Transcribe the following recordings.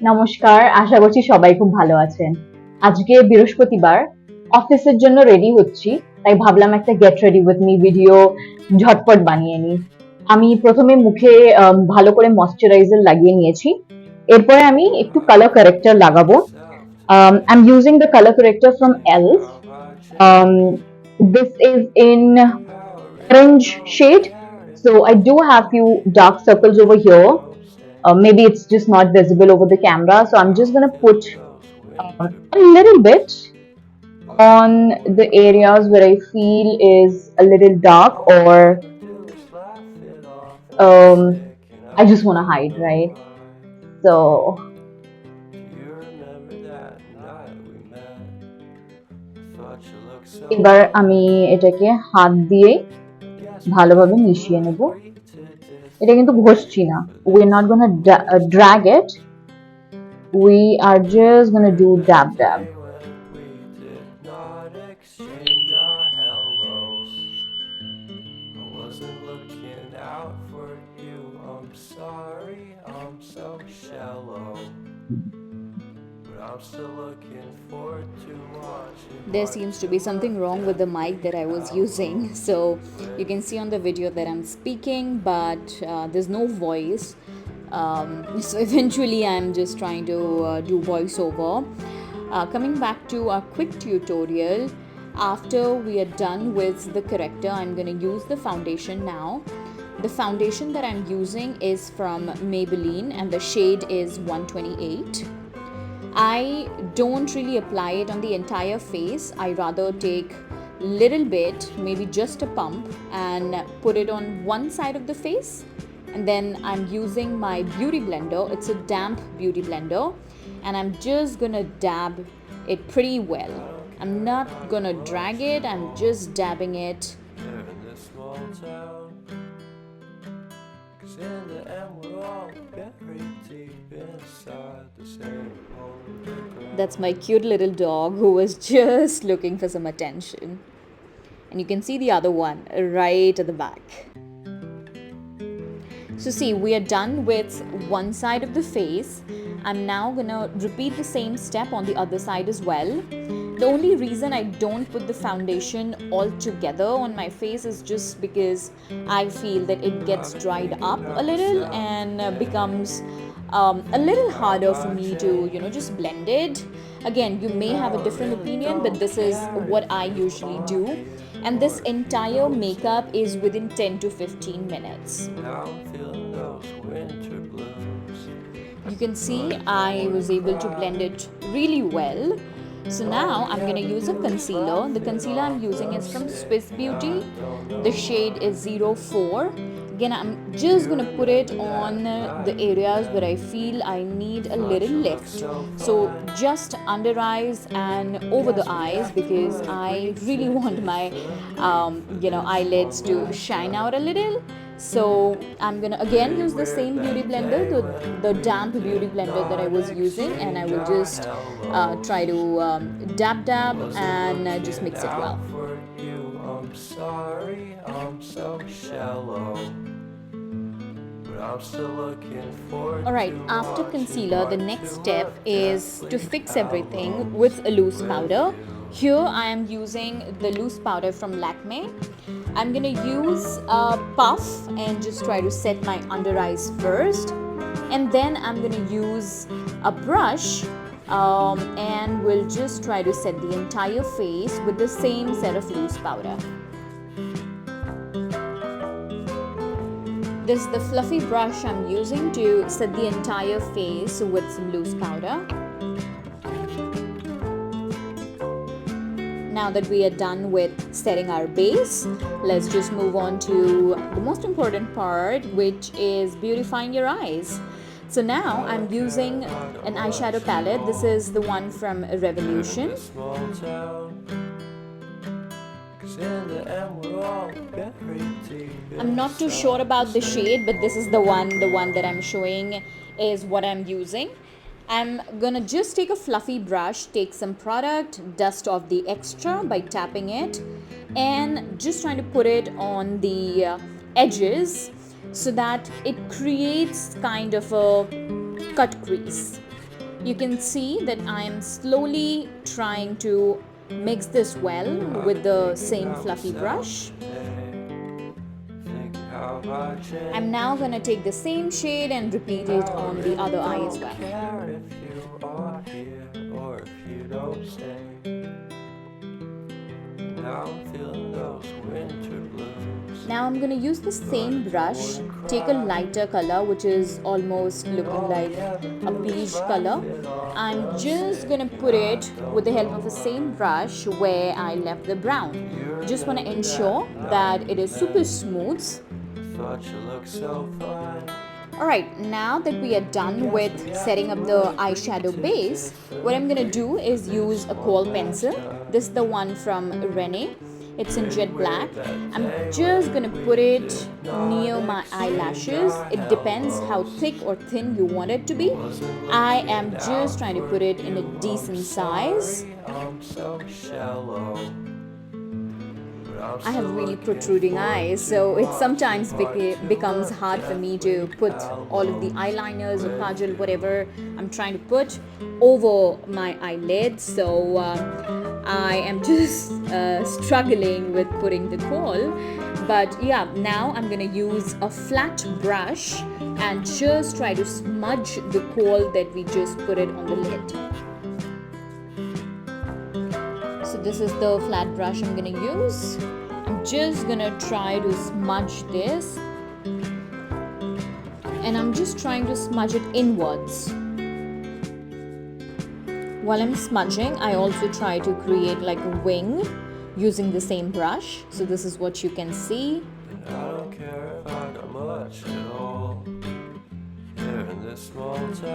নমস্কার, আশা করছি সবাই খুব ভালো আছেন। আজকে বৃহস্পতিবার, অফিসের জন্য রেডি হচ্ছি, তাই ভাবলাম একটা get ready with me video ঝটপট বানিয়ে নিই। আমি প্রথমে মুখে ভালো করে ময়শ্চারাইজার লাগিয়ে নিয়েছি। এরপরে আমি একটু কালার কারেক্টর লাগাবো। I am using the colour corrector from elf. This is in orange shade, so I do have few dark circles over here. Maybe it's just not visible over the camera, so I'm just gonna put a little bit on the areas where I feel is a little dark, or I just want to hide, right? So এবার আমি এটাকে হাত দিয়ে ভালোভাবে মিশিয়ে নেব। এটা কিন্তু ঘষছি না, we are not gonna drag it, we are just gonna do dab dab. There seems to be something wrong with the mic that I was using. So you can see on the video that I'm speaking, but there's no voice. So eventually, I'm just trying to do voiceover. Coming back to our quick tutorial, after we are done with the corrector, I'm going to use the foundation now. The foundation that I'm using is from Maybelline and the shade is 128. I don't really apply it on the entire face. I rather take little bit, maybe just a pump, and put it on one side of the face. And then I'm using my beauty blender. It's a damp beauty blender, and I'm just gonna dab it pretty well. I'm not gonna drag it, I'm just dabbing it. That's my cute little dog who was just looking for some attention. And you can see the other one right at the back. So see, we are done with one side of the face. I'm now gonna repeat the same step on the other side as well. The only reason I don't put the foundation all together on my face is just because I feel that it gets dried up a little and becomes a little harder for me to, just blend it. Again, you may have a different opinion, but this is what I usually do. And this entire makeup is within 10 to 15 minutes. You can see I was able to blend it really well. So now I'm going to use a concealer. The concealer I'm using is from Swiss Beauty. The shade is 04. Again, I'm just going to put it on the areas where I feel I need a little lift. So just under eyes and over the eyes, because I really want my eyelids to shine out a little. So I'm gonna again use the same beauty blender, the damp beauty blender that I was using, and I will just try to dab and just mix it well. Alright, after concealer, the next step is to fix everything with a loose powder. Here I am using the loose powder from Lakme. I'm gonna use a puff and just try to set my under eyes first, and then I'm gonna use a brush and we'll just try to set the entire face with the same set of loose powder. This is the fluffy brush I'm using to set the entire face with some loose powder. Now that we are done with setting our base, let's just move on to the most important part, which is beautifying your eyes. So now I'm using an eyeshadow palette. This is the one from Revolution. I'm not too sure about the shade, but this is the one that I'm showing is what I'm using. I'm gonna just take a fluffy brush, take some product, dust off the extra by tapping it, and just trying to put it on the edges so that it creates kind of a cut crease. You can see that I am slowly trying to mix this well with the same fluffy brush. I'm now gonna take the same shade and repeat it on the other eye as well. Now I'm gonna use the same brush, take a lighter color which is almost looking like a peach color. I'm just gonna put it with the help of the same brush where I left the brown. Just wanna ensure that it is super smooth. Alright, now that we are done with setting up the eyeshadow base, what I'm gonna do is use a kohl pencil. This is the one from Renee. It's in jet black. I'm just gonna put it near my eyelashes. It depends how thick or thin you want it to be. I am just trying to put it in a decent size. I have really protruding eyes, so it sometimes becomes hard for me to put all of the eyeliners or kajal, whatever I'm trying to put, over my eyelids. So I am just struggling with putting the kohl. But yeah, now I'm gonna use a flat brush and just try to smudge the kohl that we just put it on the lid. So this is the flat brush I'm gonna use. I'm just gonna try to smudge this, and I'm just trying to smudge it inwards. While I'm smudging, I also try to create like a wing using the same brush. So this is what you can see.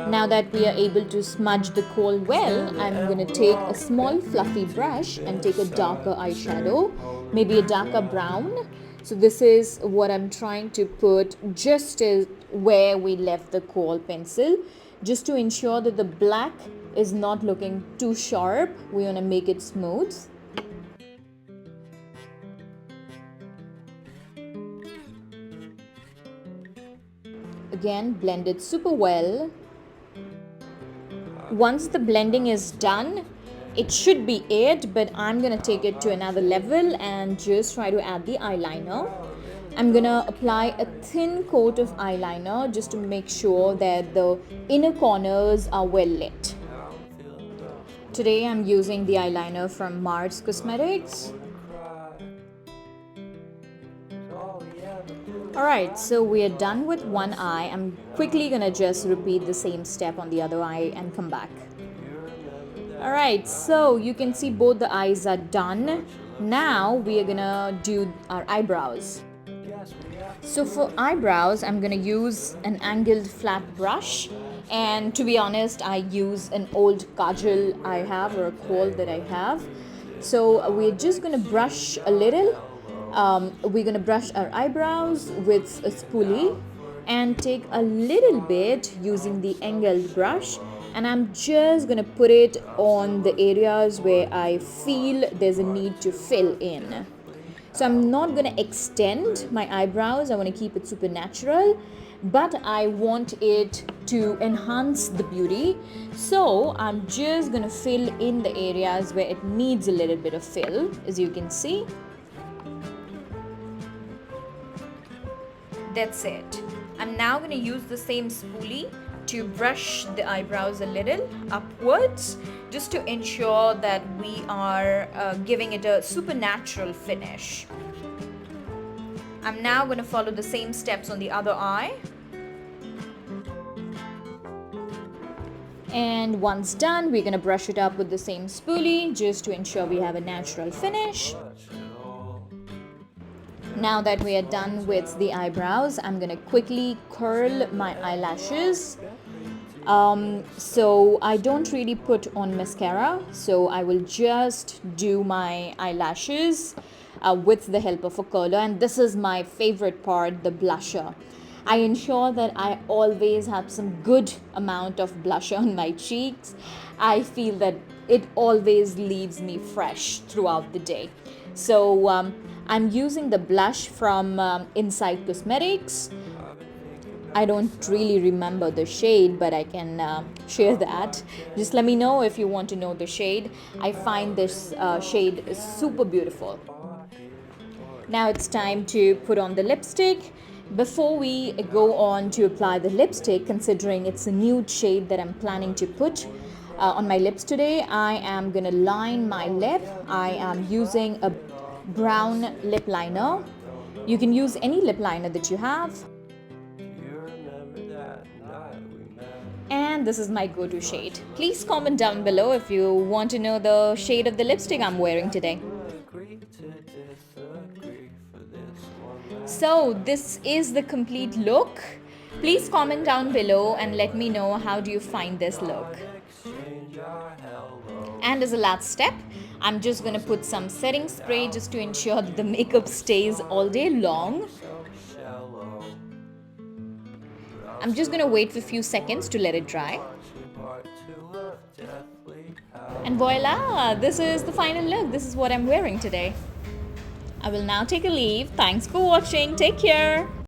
Now that we are able to smudge the kohl well, I'm going to take a small fluffy brush and take a darker eyeshadow, maybe a darker brown. So this is what I'm trying to put just as where we left the kohl pencil, just to ensure that the black is not looking too sharp. We want to make it smooth. Again, blend it super well. Once the blending is done, it should be it, but I'm gonna take it to another level and just try to add the eyeliner. I'm gonna apply a thin coat of eyeliner just to make sure that the inner corners are well lit. Today I'm using the eyeliner from Mars Cosmetics. Alright, so we are done with one eye. I'm quickly gonna just repeat the same step on the other eye and come back. Alright, so you can see both the eyes are done. Now we are gonna do our eyebrows. So for eyebrows, I'm gonna use an angled flat brush. And to be honest, I use an old kajal I have, or a kohl that I have. So we're just gonna brush a little. We're gonna brush our eyebrows with a spoolie and take a little bit using the angled brush, and I'm just gonna put it on the areas where I feel there's a need to fill in. So I'm not gonna extend my eyebrows. I want to keep it super natural, but I want it to enhance the beauty. So I'm just gonna fill in the areas where it needs a little bit of fill, as you can see. That's it. I'm now going to use the same spoolie to brush the eyebrows a little upwards, just to ensure that we are giving it a supernatural finish. I'm now going to follow the same steps on the other eye. And once done, we're going to brush it up with the same spoolie just to ensure we have a natural finish. Now that we are done with the eyebrows, I'm gonna quickly curl my eyelashes. So I don't really put on mascara, so I will just do my eyelashes with the help of a curler. And this is my favorite part, the blusher. I ensure that I always have some good amount of blusher on my cheeks. I feel that it always leaves me fresh throughout the day. So I'm using the blush from Inside Cosmetics. I don't really remember the shade, but I can share that. Just let me know if you want to know the shade. I find this shade is super beautiful. Now it's time to put on the lipstick. Before we go on to apply the lipstick, considering it's a nude shade that I'm planning to put on my lips today, I am gonna line my lip. I am using a brown lip liner. You can use any lip liner that you have. And this is my go-to shade. Please comment down below if you want to know the shade of the lipstick I'm wearing today. So this is the complete look. Please comment down below and let me know how do you find this look. And as a last step, I'm just gonna put some setting spray just to ensure that the makeup stays all day long. I'm just gonna wait for a few seconds to let it dry. And voila, this is the final look. This is what I'm wearing today. I will now take a leave. Thanks for watching. Take care.